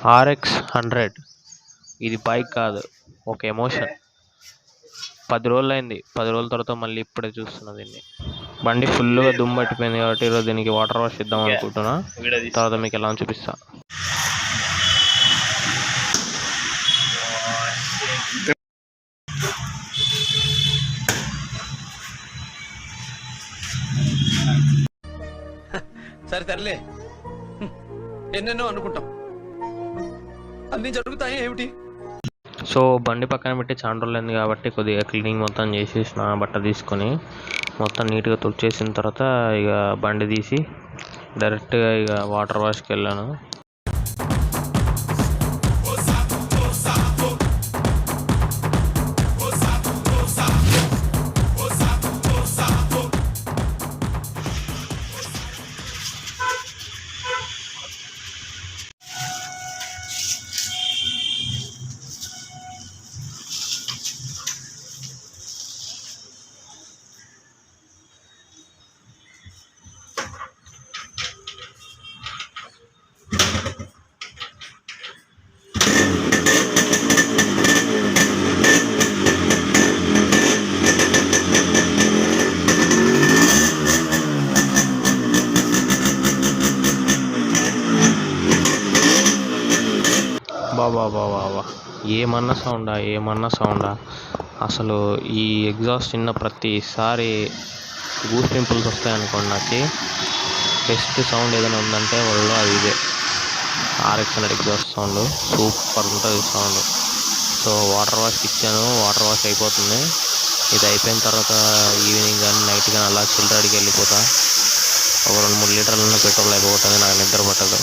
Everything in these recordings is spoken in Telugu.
RX 100 ఇది బైక్ కాదు, ఒక ఎమోషన్. 10 రోజులు అయింది, 10 రోజుల తర్వాత మళ్ళీ ఇప్పుడే చూస్తున్నా దీన్ని. బండి ఫుల్గా దుమ్ము పట్టిపోయింది కాబట్టి ఈరోజు దీనికి వాటర్ వాష్ ఇద్దాం అనుకుంటున్నా. తర్వాత మీకు ఎలా చూపిస్తా. సరే తరలే, ఎన్నెన్నో అనుకుంటాం, అన్ని జరుగుతాయి ఏమిటి. సో బండి పక్కన పెట్టి చాలా రోజులు అయింది కాబట్టి కొద్దిగా క్లీనింగ్ మొత్తం చేసేసిన. బట్ట తీసుకొని మొత్తం నీట్గా తుడిచేసిన తర్వాత ఇక బండి తీసి డైరెక్ట్గా ఇక వాటర్ వాష్కి వెళ్ళాను. బాబా ఏమన్నా సౌండా అసలు. ఈ ఎగ్జాస్ట్ విన్న ప్రతిసారి గూస్ పింపుల్స్ వస్తాయనుకోండి. నాకు బెస్ట్ సౌండ్ ఏదైనా ఉందంటే వాళ్ళు అది ఇదే RX 100 ఎగ్జాస్ట్ సౌండ్. సూపర్ ఉంటుంది సౌండ్. సో వాటర్ వాష్కి ఇచ్చాను, వాటర్ వాష్ అయిపోతుంది. ఇది అయిపోయిన తర్వాత ఈవినింగ్ కానీ నైట్ కానీ అలా చిల్లరాడికి వెళ్ళిపోతా. ఒక 2-3 లీటర్ల పెట్రోల్ అయిపోతుంది, నాకు నిద్ర పట్టదు.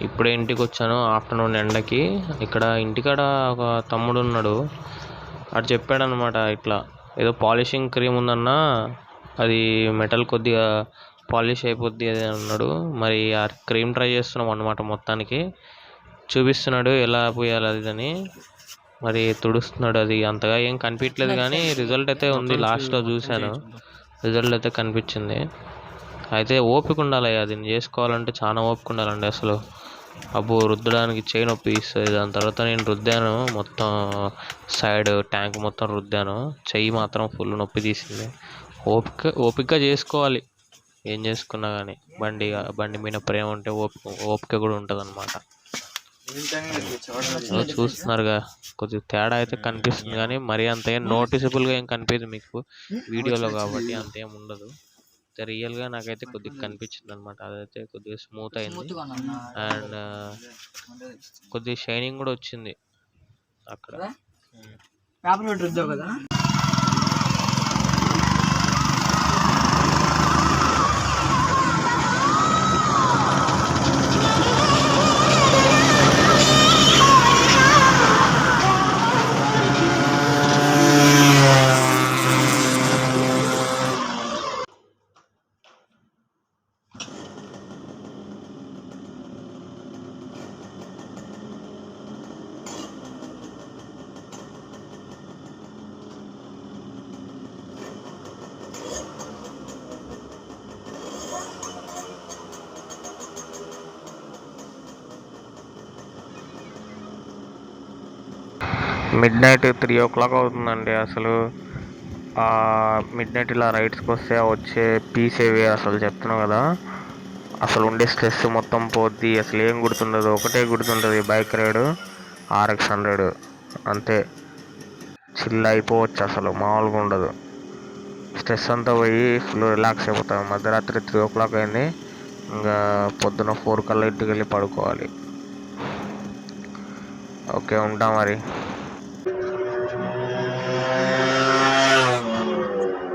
ఇప్పుడే ఇంటికి వచ్చాను ఆఫ్టర్నూన్ ఎండకి. ఇక్కడ ఇంటికాడ ఒక తమ్ముడు ఉన్నాడు, అటు చెప్పాడనమాట, ఇట్లా ఏదో పాలిషింగ్ క్రీమ్ ఉందన్న, అది మెటల్ కొద్దిగా పాలిష్ అయిపోద్ది అది అన్నాడు. మరి ఆ క్రీమ్ ట్రై చేస్తున్నాం అనమాట. మొత్తానికి చూపిస్తున్నాడు ఎలా పోయాలి అది అని. మరి తుడుస్తున్నాడు. అది అంతగా ఏం కనిపించలేదు కానీ రిజల్ట్ అయితే ఉంది. లాస్ట్లో చూశాను, రిజల్ట్ అయితే కనిపించింది. అయితే ఓపిక ఉండాలి, అది చేసుకోవాలంటే చాలా ఓపిక ఉండాలండి అసలు. అబ్బో రుద్దడానికి చేయి నొప్పి ఇస్తుంది. దాని తర్వాత నేను రుద్దాను, మొత్తం సైడ్ ట్యాంక్ మొత్తం రుద్దాను. చెయ్యి మాత్రం ఫుల్ నొప్పి తీసింది. ఓపికగా చేసుకోవాలి ఏం చేసుకున్నా కానీ. బండి మీద ప్రేమ ఉంటే ఓపిక కూడా ఉంటుంది అన్నమాట. చూస్తున్నారుగా, కొద్దిగా తేడా అయితే కనిపిస్తుంది కానీ మరీ అంత ఏం నోటిసబుల్గా ఏం కనిపించదు మీకు వీడియోలో కాబట్టి, అంతేం ఉండదు. రియల్గా నాకైతే కొద్దిగా కనిపించింది అనమాట. అదైతే కొద్దిగా స్మూత్ అయింది అండ్ కొద్దిగా షైనింగ్ కూడా వచ్చింది అక్కడ. మిడ్నైట్ 3 o'clock అవుతుందండి. అసలు మిడ్నైట్ ఇలా రైడ్స్కి వస్తే వచ్చే పీస్ ఏవి అసలు చెప్తున్నావు కదా. అసలు ఉండే స్ట్రెస్ మొత్తం పోద్ది. అసలు ఏం గుర్తుండదు, ఒకటే గుర్తుంటుంది, బైక్ రైడ్ RX 100 అంతే. చిల్ అయిపోవచ్చు, అసలు మామూలుగా ఉండదు. స్ట్రెస్ అంతా పోయి ఫుల్ రిలాక్స్ అయిపోతాం. మధ్యరాత్రి 3 o'clock అయింది, ఇంకా పొద్దున 4 కల్లా ఇంటికి వెళ్ళి పడుకోవాలి. ఓకే, ఉంటా మరి.